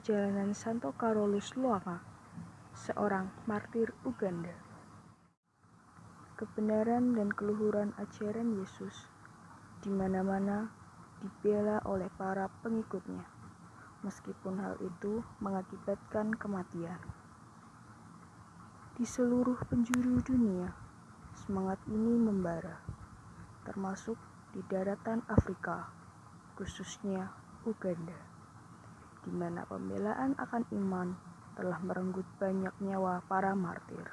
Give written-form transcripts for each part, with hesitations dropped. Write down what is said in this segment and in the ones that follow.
perjalanan Santo Carolus Lwanga, seorang martir Uganda. Kebenaran dan keluhuran ajaran Yesus di mana-mana dibela oleh para pengikutnya, meskipun hal itu mengakibatkan kematian. Di seluruh penjuru dunia, semangat ini membara, termasuk di daratan Afrika, khususnya Uganda, di mana pembelaan akan iman telah merenggut banyak nyawa para martir.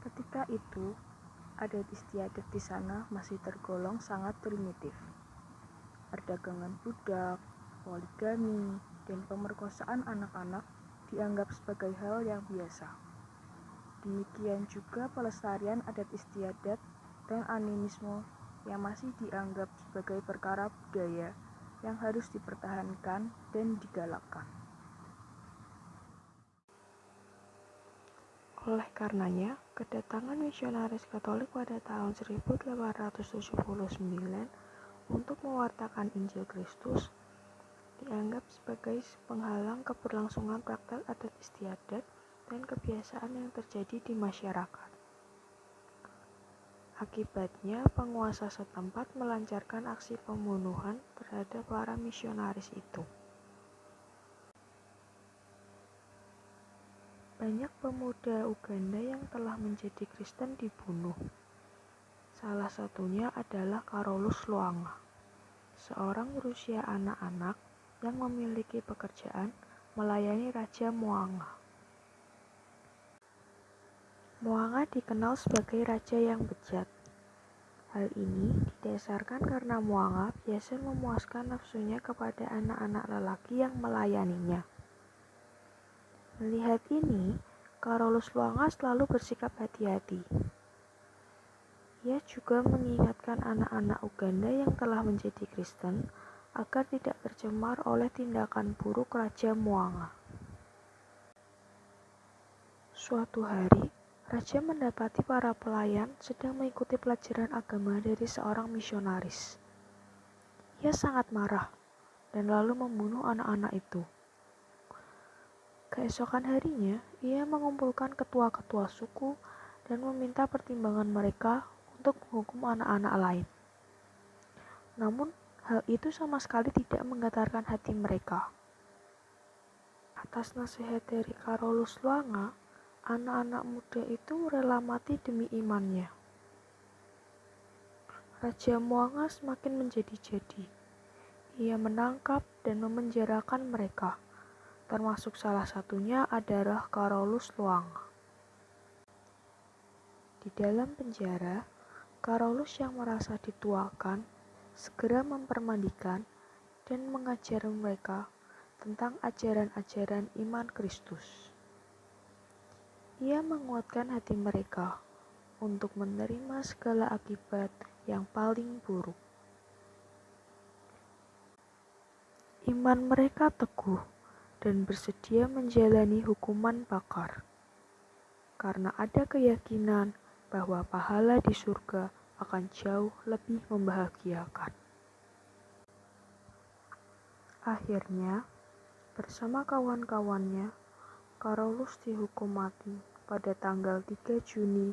Ketika itu, adat istiadat di sana masih tergolong sangat primitif. Perdagangan budak, poligami, dan pemerkosaan anak-anak dianggap sebagai hal yang biasa. Demikian juga pelestarian adat istiadat dan animisme yang masih dianggap sebagai perkara budaya yang harus dipertahankan dan digalakkan. Oleh karenanya, kedatangan misionaris Katolik pada tahun 1879 untuk mewartakan Injil Kristus dianggap sebagai penghalang keberlangsungan praktek adat istiadat dan kebiasaan yang terjadi di masyarakat. Akibatnya, penguasa setempat melancarkan aksi pembunuhan terhadap para misionaris itu. Banyak pemuda Uganda yang telah menjadi Kristen dibunuh. Salah satunya adalah Carolus Lwanga, seorang berusia anak-anak yang memiliki pekerjaan melayani Raja Mwanga. Mwanga dikenal sebagai raja yang bejat. Hal ini didasarkan karena Mwanga biasa memuaskan nafsunya kepada anak-anak lelaki yang melayaninya. Melihat ini, Carolus Lwanga selalu bersikap hati-hati. Ia juga mengingatkan anak-anak Uganda yang telah menjadi Kristen agar tidak tercemar oleh tindakan buruk Raja Mwanga. Suatu hari, Raja mendapati para pelayan sedang mengikuti pelajaran agama dari seorang misionaris. Ia sangat marah dan lalu membunuh anak-anak itu. Keesokan harinya, ia mengumpulkan ketua-ketua suku dan meminta pertimbangan mereka untuk menghukum anak-anak lain. Namun, hal itu sama sekali tidak menggetarkan hati mereka. Atas nasihat dari Carolus Lwanga, anak-anak muda itu rela mati demi imannya. Raja Mwanga semakin menjadi-jadi. Ia menangkap dan memenjarakan mereka, termasuk salah satunya adalah Carolus Lwanga. Di dalam penjara, Carolus yang merasa dituakan segera mempermandikan dan mengajar mereka tentang ajaran-ajaran iman Kristus. Ia menguatkan hati mereka untuk menerima segala akibat yang paling buruk. Iman mereka teguh dan bersedia menjalani hukuman bakar, karena ada keyakinan bahwa pahala di surga akan jauh lebih membahagiakan. Akhirnya, bersama kawan-kawannya, Carolus dihukum mati pada tanggal 3 Juni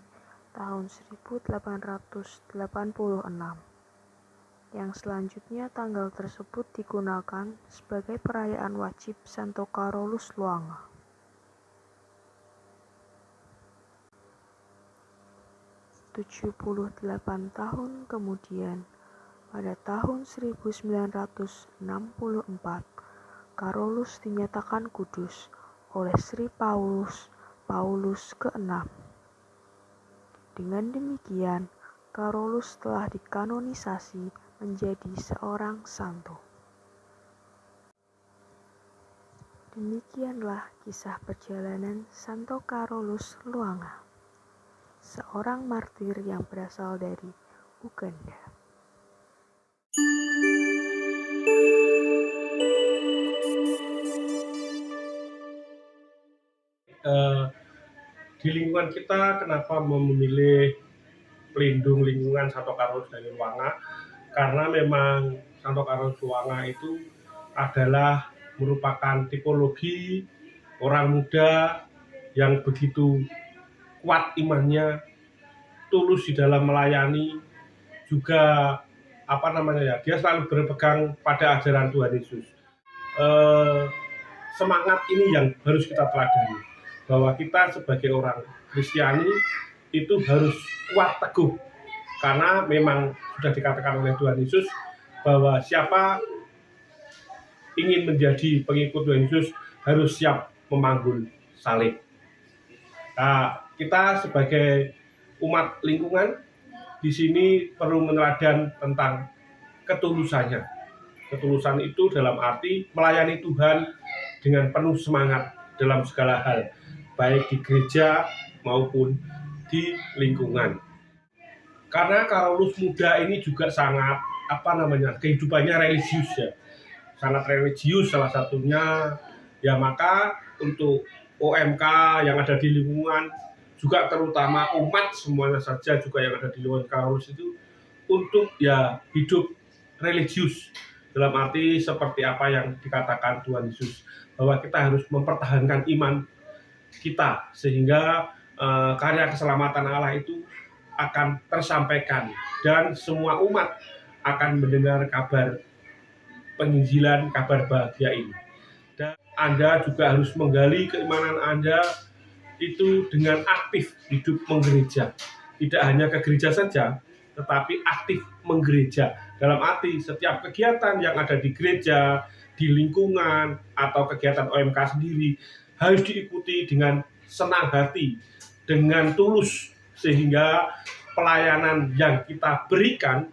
tahun 1886. Yang selanjutnya tanggal tersebut digunakan sebagai perayaan wajib Santo Carolus Lwanga. "78 tahun kemudian, pada tahun 1964, Carolus dinyatakan kudus oleh Sri Paulus ke-6. Dengan demikian, Carolus telah dikanonisasi menjadi seorang santo. Demikianlah kisah perjalanan Santo Carolus Lwanga, seorang martir yang berasal dari Uganda. Di lingkungan kita kenapa memilih pelindung lingkungan Santo Carolus dari Lwanga? Karena memang Santo Carolus Lwanga itu adalah merupakan tipologi orang muda yang begitu kuat imannya, tulus di dalam melayani, juga dia selalu berpegang pada ajaran Tuhan Yesus. Semangat ini yang harus kita teladani, bahwa kita sebagai orang Kristiani itu harus kuat teguh, karena memang sudah dikatakan oleh Tuhan Yesus bahwa siapa ingin menjadi pengikut Tuhan Yesus harus siap memanggul salib. Nah, kita sebagai umat lingkungan di sini perlu meneladan tentang ketulusannya. Ketulusan itu dalam arti melayani Tuhan dengan penuh semangat dalam segala hal, baik di gereja maupun di lingkungan. Karena Carolus muda ini juga sangat kehidupannya religius ya, sangat religius salah satunya ya. Maka untuk OMK yang ada di lingkungan, juga terutama umat semuanya saja juga yang ada di lingkungan Carolus itu, untuk ya hidup religius dalam arti seperti apa yang dikatakan Tuhan Yesus, bahwa kita harus mempertahankan iman kita sehingga karya keselamatan Allah itu akan tersampaikan dan semua umat akan mendengar kabar penginjilan, kabar bahagia ini. Dan Anda juga harus menggali keimanan Anda itu dengan aktif hidup menggereja. Tidak hanya ke gereja saja, tetapi aktif menggereja. Dalam arti setiap kegiatan yang ada di gereja, di lingkungan, atau kegiatan OMK sendiri harus diikuti dengan senang hati, dengan tulus, sehingga pelayanan yang kita berikan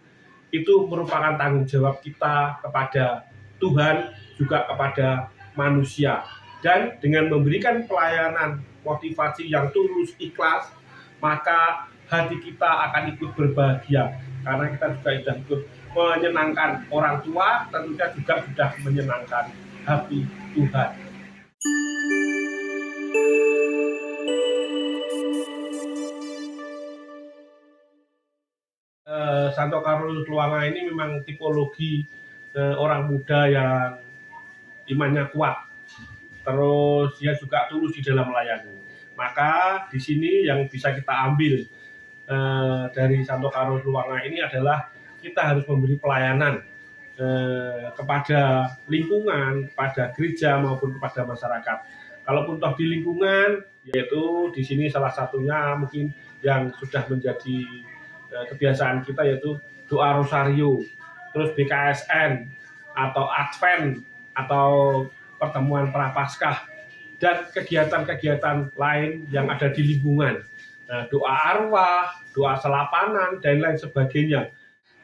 itu merupakan tanggung jawab kita kepada Tuhan, juga kepada manusia. Dan dengan memberikan pelayanan motivasi yang tulus, ikhlas, maka hati kita akan ikut berbahagia, karena kita juga sudah ikut menyenangkan orang tua, tentunya juga sudah menyenangkan hati Tuhan. Santo Carolus Luanga ini memang tipologi orang muda yang imannya kuat, terus dia juga tulus di dalam melayani. Maka di sini yang bisa kita ambil dari Santo Carolus Luanga ini adalah kita harus memberi pelayanan kepada lingkungan, kepada gereja maupun kepada masyarakat. Kalaupun toh di lingkungan, yaitu di sini salah satunya mungkin yang sudah menjadi kebiasaan kita, yaitu doa rosario, terus BKSN atau Advent atau pertemuan Prapaskah, dan kegiatan-kegiatan lain yang ada di lingkungan. Doa arwah, doa selapanan, dan lain sebagainya.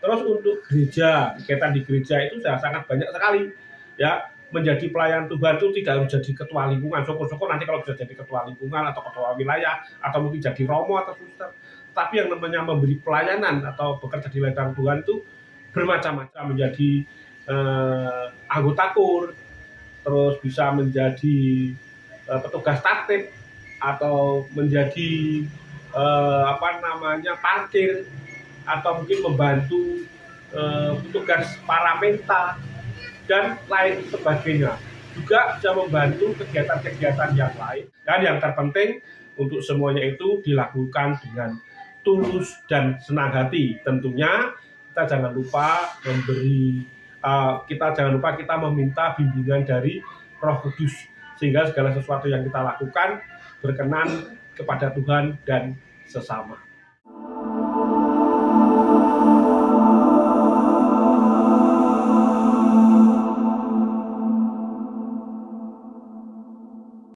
Terus untuk gereja, kegiatan di gereja itu sudah sangat banyak sekali ya. Menjadi pelayan Tuhan itu tidak harus jadi ketua lingkungan. Syukur-syukur nanti kalau bisa jadi ketua lingkungan atau ketua wilayah atau mungkin jadi romo atau suster. Tapi yang namanya memberi pelayanan atau bekerja di ladang Tuhan itu bermacam-macam, menjadi anggota kur, terus bisa menjadi petugas tatip, atau menjadi parkir, atau mungkin membantu petugas paramenta dan lain sebagainya. Juga bisa membantu kegiatan-kegiatan yang lain. Dan yang terpenting untuk semuanya itu dilakukan dengan tulus dan senang hati. Tentunya kita jangan lupa kita meminta bimbingan dari Roh Kudus, sehingga segala sesuatu yang kita lakukan berkenan kepada Tuhan dan sesama.